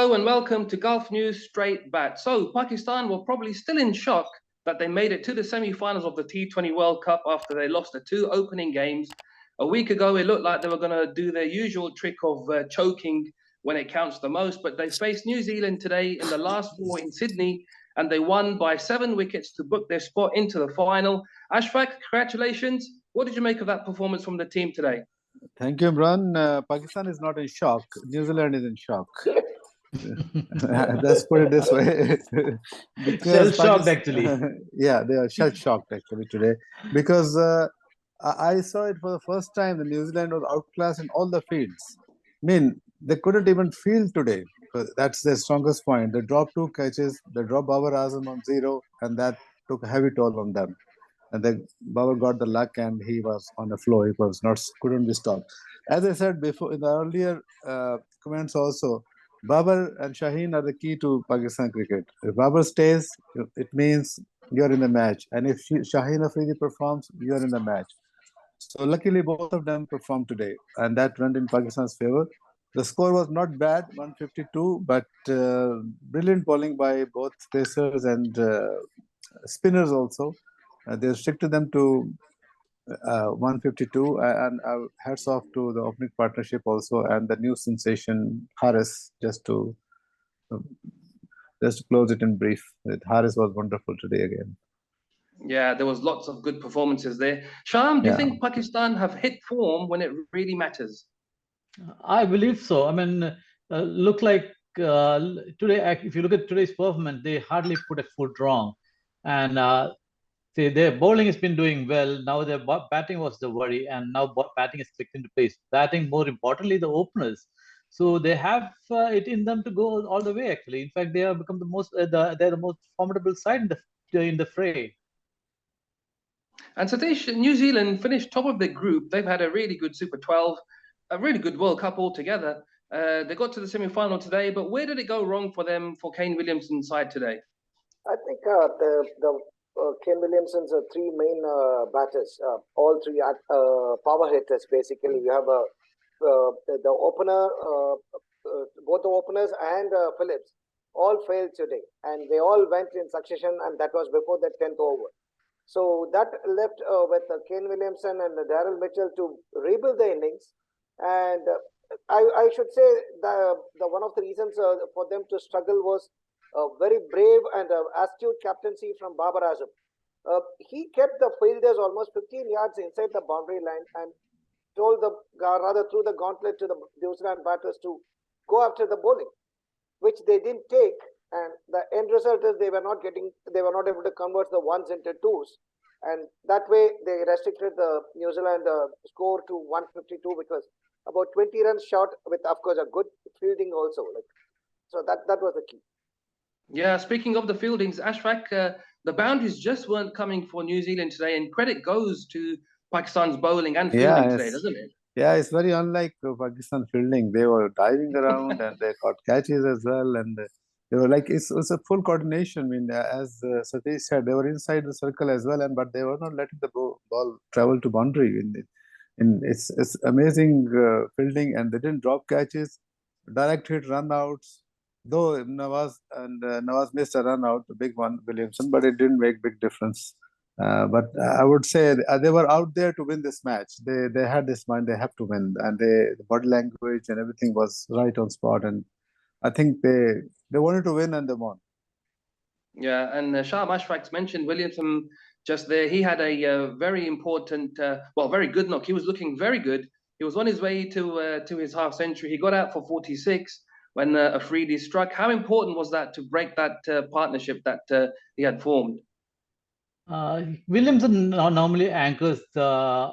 Hello and welcome to Gulf News Straight Bat. So, Pakistan were probably still in shock that they made it to the semi-finals of the T20 World Cup after they lost the two opening games. A week ago, it looked like they were going to do their usual trick of choking when it counts the most, but they faced New Zealand today in the last four in Sydney, and they won by 7 wickets to book their spot into the final. Ashfaq, congratulations. What did you make of that performance from the team today? Thank you, Imran. Pakistan is not in shock. New Zealand is in shock. Let's put it this way. Shell-shocked, actually. Yeah, they are shell-shocked, actually, today. Because I saw it for the first time. The New Zealand was outclassed in all the fields. I mean, they couldn't even field today. That's their strongest point. They dropped 2 catches. They dropped Babar Azam on 0, and that took a heavy toll on them. And then Babar got the luck, and he was on the floor. He was not, couldn't be stopped. As I said before in the earlier comments also, Babar and Shaheen are the key to Pakistan cricket. If Babar stays, it means you're in the match. And if Shaheen Afridi performs, you're in the match. So luckily, both of them performed today. And that went in Pakistan's favor. The score was not bad, 152, but brilliant bowling by both pacers and spinners also. They restricted them to 152, and hats off to the opening partnership also, and the new sensation Haris. Just to close it in brief, Haris was wonderful today again. Yeah, there was lots of good performances there. Shyam, do you think Pakistan have hit form when it really matters? I believe so. I mean, look like today, if you look at today's performance, they hardly put a foot wrong. And their bowling has been doing well. Now their batting was the worry, and now batting is clicked into place. Batting, more importantly, the openers. So they have it in them to go all the way. Actually, in fact, they have become the most. They're the most formidable side in the fray. And Satish, New Zealand finished top of their group. They've had a really good Super 12, a really good World Cup altogether. They got to the semi-final today, but where did it go wrong for them, for Kane Williamson's side today? I think the Kane Williamson's 3 main batters, all 3 power hitters. Basically, you have the opener, both the openers and Phillips, all failed today, and they all went in succession, and that was before the 10th over. So that left with Kane Williamson and Daryl Mitchell to rebuild the innings, and I should say the one of the reasons for them to struggle was a very brave and astute captaincy from Babar Azam. He kept the fielders almost 15 yards inside the boundary line and threw the gauntlet to the New Zealand batters to go after the bowling, which they didn't take. And the end result is they were not able to convert the ones into twos. And that way they restricted the New Zealand score to 152, which was about 20 runs short, with, of course, a good fielding also. So that was the key. Yeah, speaking of the fieldings, Ashfaq, the boundaries just weren't coming for New Zealand today, and credit goes to Pakistan's bowling and fielding today, doesn't it? Yeah, it's very unlike Pakistan fielding. They were diving around and they caught catches as well, and they were like, it's a full coordination. I mean, as Satish said, they were inside the circle as well, but they were not letting the ball travel to boundary. It's amazing fielding, and they didn't drop catches, direct hit, run outs. Though Nawaz missed a run out, the big one, Williamson, but it didn't make big difference. But I would say they were out there to win this match. They had this mind, they have to win, and the body language and everything was right on spot. And I think they wanted to win, and they won. Yeah, and Shyam, Ashfaq's mentioned Williamson just there. He had a very important, very good knock. He was looking very good. He was on his way to his half century. He got out for 46 when Afridi struck. How important was that to break that partnership that he had formed? Williamson normally anchors the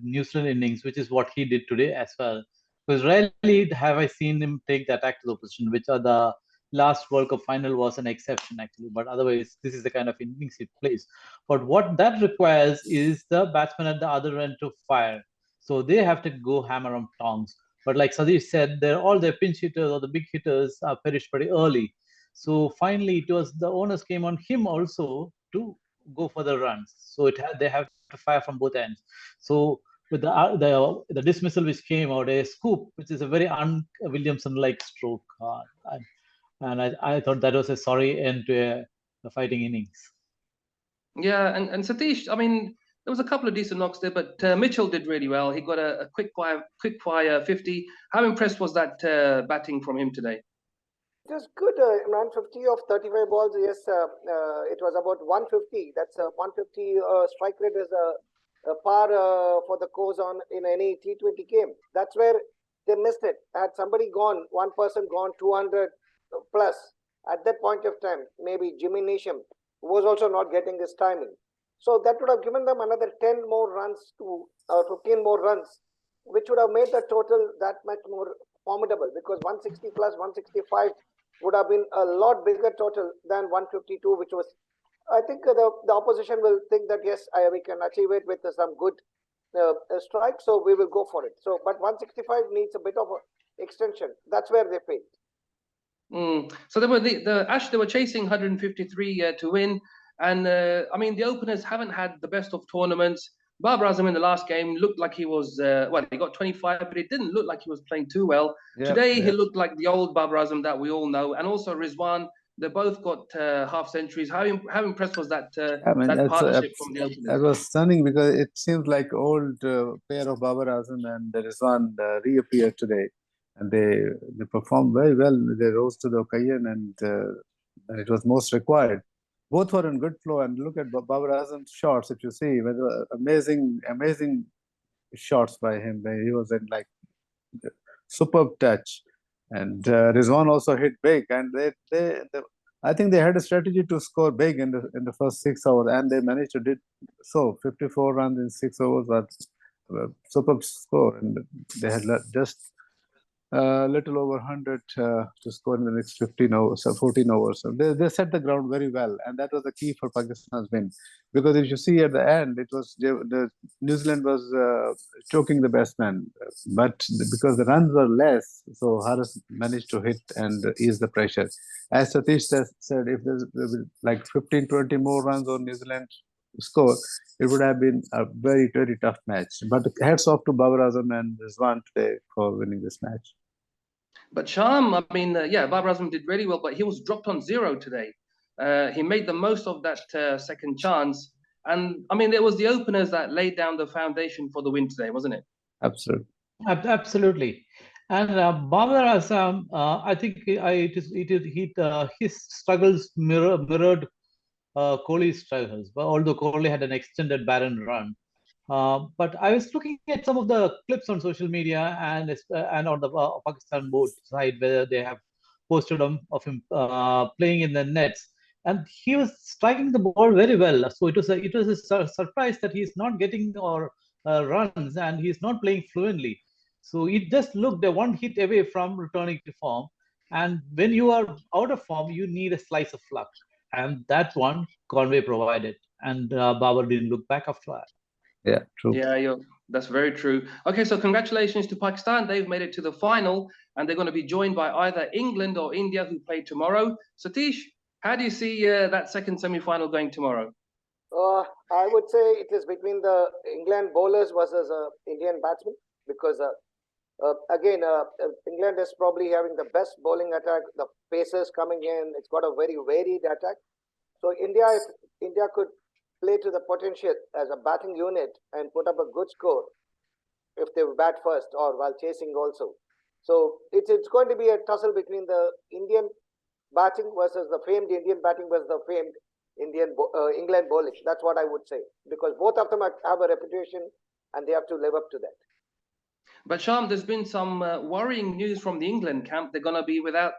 New Zealand innings, which is what he did today as well. Because rarely have I seen him take the attack to the opposition, which are the last World Cup final was an exception actually. But otherwise, this is the kind of innings he plays. But what that requires is the batsman at the other end to fire. So they have to go hammer on tongs. But like Satish said, all their pinch hitters or the big hitters perished pretty early. So finally, it was the onus came on him also to go for the runs. So they have to fire from both ends. So with the dismissal which came out, a scoop, which is a very un-Williamson-like stroke. I thought that was a sorry end to a fighting innings. Yeah, and Satish, I mean, there was a couple of decent knocks there, but Mitchell did really well. He got a quick fire 50. How impressed was that batting from him today? It was good. 150 of 35 balls. Yes, it was about 150. That's 150 strike rate is a par for the course on in any T20 game. That's where they missed it. Had somebody gone, one person gone 200 plus at that point of time, maybe Jimmy Neesham, who was also not getting his timing. So that would have given them another 10 more runs to 15 more runs, which would have made the total that much more formidable, because 160 plus 165 would have been a lot bigger total than 152, which was, I think the opposition will think that, yes, we can achieve it with some good strike, so we will go for it. So, but 165 needs a bit of a extension. That's where they failed. So they were they were chasing 153 to win, and I mean the openers haven't had the best of tournaments. Babar Azam in the last game looked like he was he got 25, but it didn't look like he was playing too well. Today he looked like the old Babar Azam that we all know, and also Rizwan. They both got half centuries. How impressed was that that partnership from the openers? That was stunning, because it seems like old pair of Babar Azam and Rizwan reappeared today, and they performed very well. They rose to the occasion, and it was most required. Both were in good flow, and look at Babar Azam's shots. If you see, amazing shots by him. He was in like superb touch, and Rizwan also hit big. And I think they had a strategy to score big in the first 6 hours, and they managed to do so. 54 runs in 6 overs was a superb score, and they had just little over 100 to score in the next 15 overs, 14 overs. So they set the ground very well, and that was the key for Pakistan's win. Because if you see at the end, it was the New Zealand was choking the batsman, but because the runs were less, so Harris managed to hit and ease the pressure. As Satish said, if there's like 15, 20 more runs on New Zealand score, it would have been a very, very tough match. But hats off to Babar Azam and Rizwan today for winning this match. But Shyam, I mean, Babar Azam did really well, but he was dropped on 0 today. He made the most of that second chance. And I mean, it was the openers that laid down the foundation for the win today, wasn't it? Absolutely. Absolutely. And Babar Azam, I think his struggles mirrored Kohli's struggles, but although Kohli had an extended barren run. But I was looking at some of the clips on social media and on the Pakistan board side, where they have posted of him playing in the nets, and he was striking the ball very well. So it was a surprise that he's not getting runs, and he's not playing fluently. So it just looked one hit away from returning to form. And when you are out of form, you need a slice of luck, and that one Conway provided, and Babar didn't look back after that. Yeah, true. Yeah, that's very true. Okay, so congratulations to Pakistan. They've made it to the final, and they're going to be joined by either England or India, who play tomorrow. Satish, how do you see that second semi-final going tomorrow? I would say it is between the England bowlers versus Indian batsmen, because again, England is probably having the best bowling attack. The pacers coming in, it's got a very varied attack. So if India could play to the potential as a batting unit and put up a good score if they bat first or while chasing also. So it's going to be a tussle between the Indian batting versus the famed Indian batting versus the famed England bowling. That's what I would say, because both of them have a reputation and they have to live up to that. But Shyam, there's been some worrying news from the England camp. They're going to be without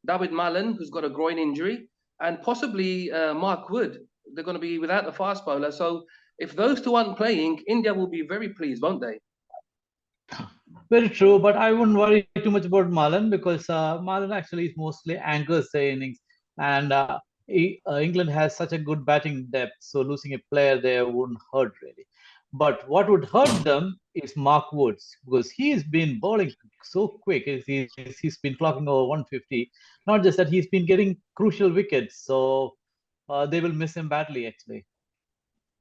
David Malan, who's got a groin injury, and possibly Mark Wood. They're going to be without the fast bowler. So if those two aren't playing, India will be very pleased, won't they? Very true, but I wouldn't worry too much about Malan, because Malan actually is mostly anchors the innings, and England has such a good batting depth, so losing a player there wouldn't hurt really. But what would hurt them is Mark Woods, because he's been bowling so quick. He's been clocking over 150. Not just that, he's been getting crucial wickets, so they will miss him badly, actually.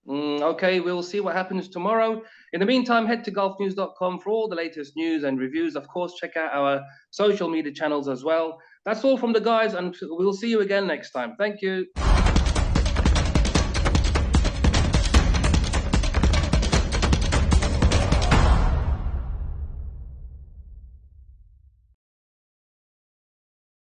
Okay, we'll see what happens tomorrow. In the meantime, head to golfnews.com for all the latest news and reviews. Of course, check out our social media channels as well. That's all from the guys, and we'll see you again next time. Thank you.